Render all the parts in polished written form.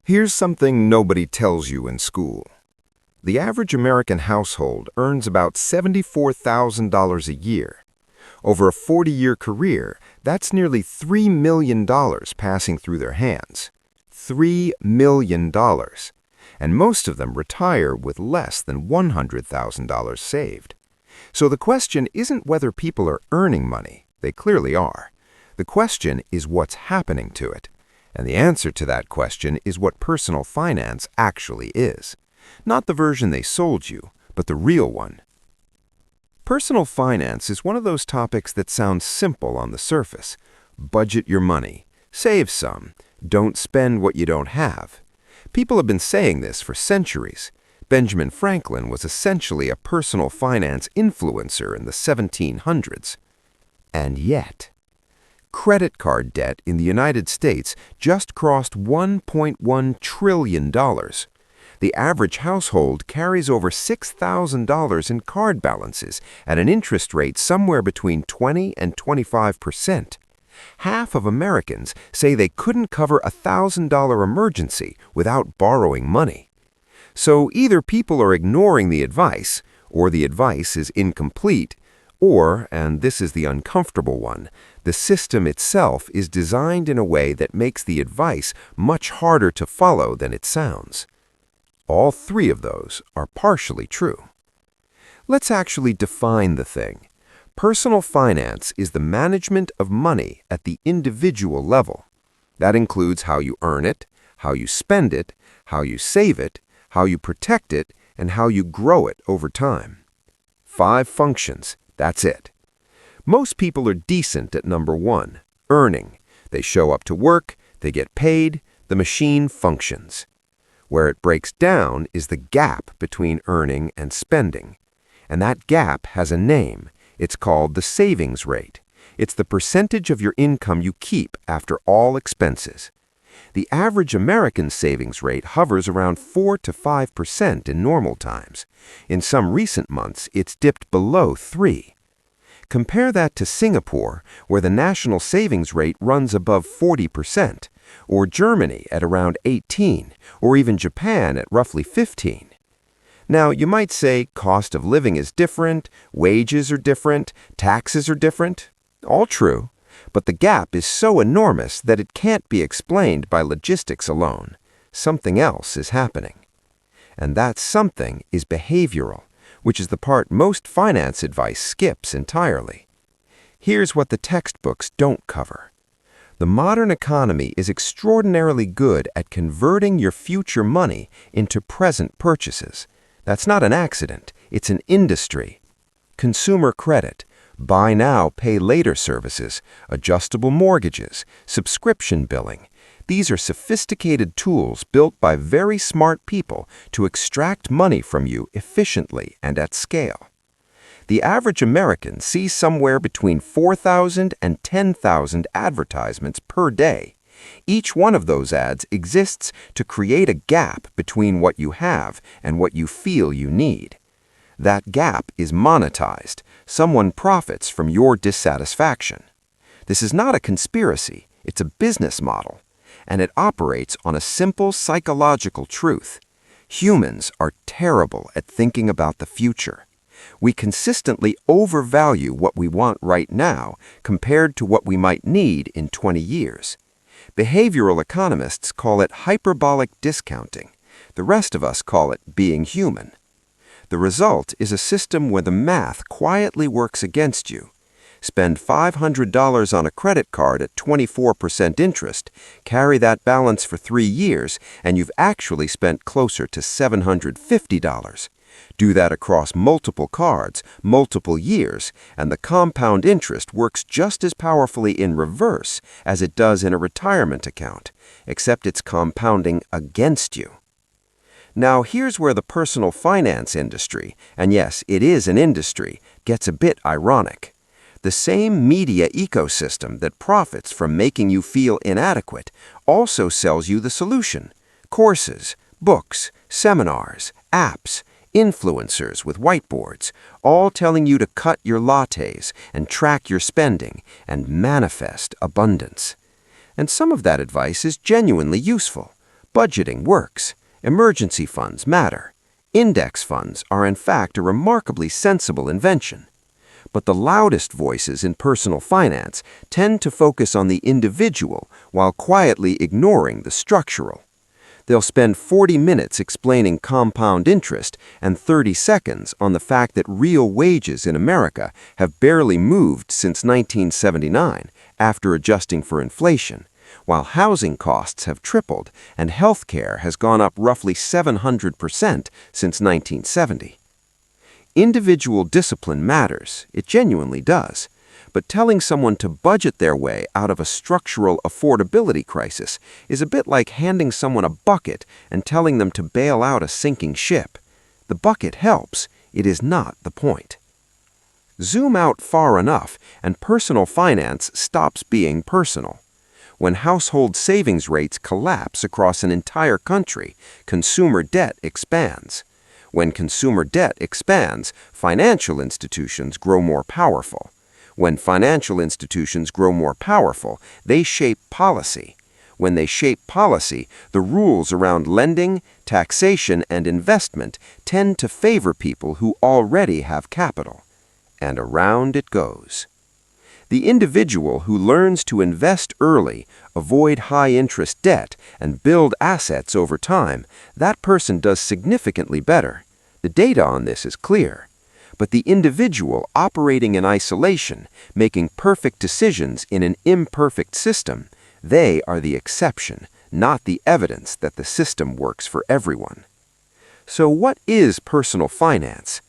Here's something nobody tells you in school. The average American household earns about $74,000 a year. Over a 40-year career, that's nearly $3 million passing through their hands. $3 million. And most of them retire with less than $100,000 saved. So the question isn't whether people are earning money. They clearly are. The question is what's happening to it. And the answer to that question is what personal finance actually is. Not the version they sold you, but the real one. Personal finance is one of those topics that sounds simple on the surface. Budget your money. Save some. Don't spend what you don't have. People have been saying this for centuries. Benjamin Franklin was essentially a personal finance influencer in the 1700s. And yet, credit card debt in the United States just crossed $1.1 trillion. The average household carries over $6,000 in card balances at an interest rate somewhere between 20 and 25%. Half of Americans say they couldn't cover a $1,000 emergency without borrowing money. So either people are ignoring the advice, or the advice is incomplete, or, and this is the uncomfortable one, the system itself is designed in a way that makes the advice much harder to follow than it sounds. All three of those are partially true. Let's actually define the thing. Personal finance is the management of money at the individual level. That includes how you earn it, how you spend it, how you save it, how you protect it, and how you grow it over time. 5 functions. That's it. Most people are decent at number 1, earning. They show up to work, they get paid, the machine functions. Where it breaks down is the gap between earning and spending. And that gap has a name. It's called the savings rate. It's the percentage of your income you keep after all expenses. The average American savings rate hovers around 4 to 5% in normal times. In some recent months, it's dipped below 3. Compare that to Singapore, where the national savings rate runs above 40%, or Germany at around 18, or even Japan at roughly 15. Now, you might say cost of living is different, wages are different, taxes are different. All true. But the gap is so enormous that it can't be explained by logistics alone. Something else is happening. And that something is behavioral, which is the part most finance advice skips entirely. Here's what the textbooks don't cover. The modern economy is extraordinarily good at converting your future money into present purchases. That's not an accident, it's an industry. Consumer credit, buy now, pay later services, adjustable mortgages, subscription billing. These are sophisticated tools built by very smart people to extract money from you efficiently and at scale. The average American sees somewhere between 4,000 and 10,000 advertisements per day. Each one of those ads exists to create a gap between what you have and what you feel you need. That gap is monetized. Someone profits from your dissatisfaction. This is not a conspiracy, it's a business model. And it operates on a simple psychological truth. Humans are terrible at thinking about the future. We consistently overvalue what we want right now compared to what we might need in 20 years. Behavioral economists call it hyperbolic discounting. The rest of us call it being human. The result is a system where the math quietly works against you. Spend $500 on a credit card at 24% interest, carry that balance for 3 years, and you've actually spent closer to $750. Do that across multiple cards, multiple years, and the compound interest works just as powerfully in reverse as it does in a retirement account, except it's compounding against you. Now, here's where the personal finance industry, and yes, it is an industry, gets a bit ironic. The same media ecosystem that profits from making you feel inadequate also sells you the solution. Courses, books, seminars, apps, influencers with whiteboards, all telling you to cut your lattes and track your spending and manifest abundance. And some of that advice is genuinely useful. Budgeting works. Emergency funds matter. Index funds are in fact a remarkably sensible invention. But the loudest voices in personal finance tend to focus on the individual while quietly ignoring the structural. They'll spend 40 minutes explaining compound interest and 30 seconds on the fact that real wages in America have barely moved since 1979 after adjusting for inflation, while housing costs have tripled and health care has gone up roughly 700% since 1970. Individual discipline matters, it genuinely does. But telling someone to budget their way out of a structural affordability crisis is a bit like handing someone a bucket and telling them to bail out a sinking ship. The bucket helps, it is not the point. Zoom out far enough and personal finance stops being personal. When household savings rates collapse across an entire country, consumer debt expands. When consumer debt expands, financial institutions grow more powerful. When financial institutions grow more powerful, they shape policy. When they shape policy, the rules around lending, taxation, and investment tend to favor people who already have capital. And around it goes. The individual who learns to invest early, avoid high-interest debt, and build assets over time, that person does significantly better. The data on this is clear. But the individual operating in isolation, making perfect decisions in an imperfect system, they are the exception, not the evidence that the system works for everyone. So what is personal finance?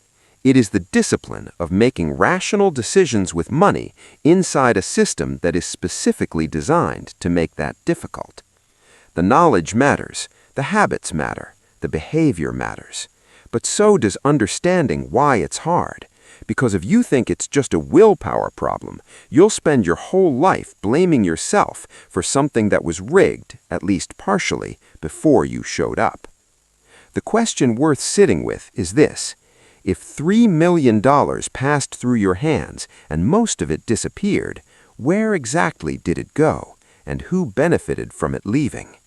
It is the discipline of making rational decisions with money inside a system that is specifically designed to make that difficult. The knowledge matters, the habits matter, the behavior matters. But so does understanding why it's hard. Because if you think it's just a willpower problem, you'll spend your whole life blaming yourself for something that was rigged, at least partially, before you showed up. The question worth sitting with is this. If $3 million passed through your hands and most of it disappeared, where exactly did it go, and who benefited from it leaving?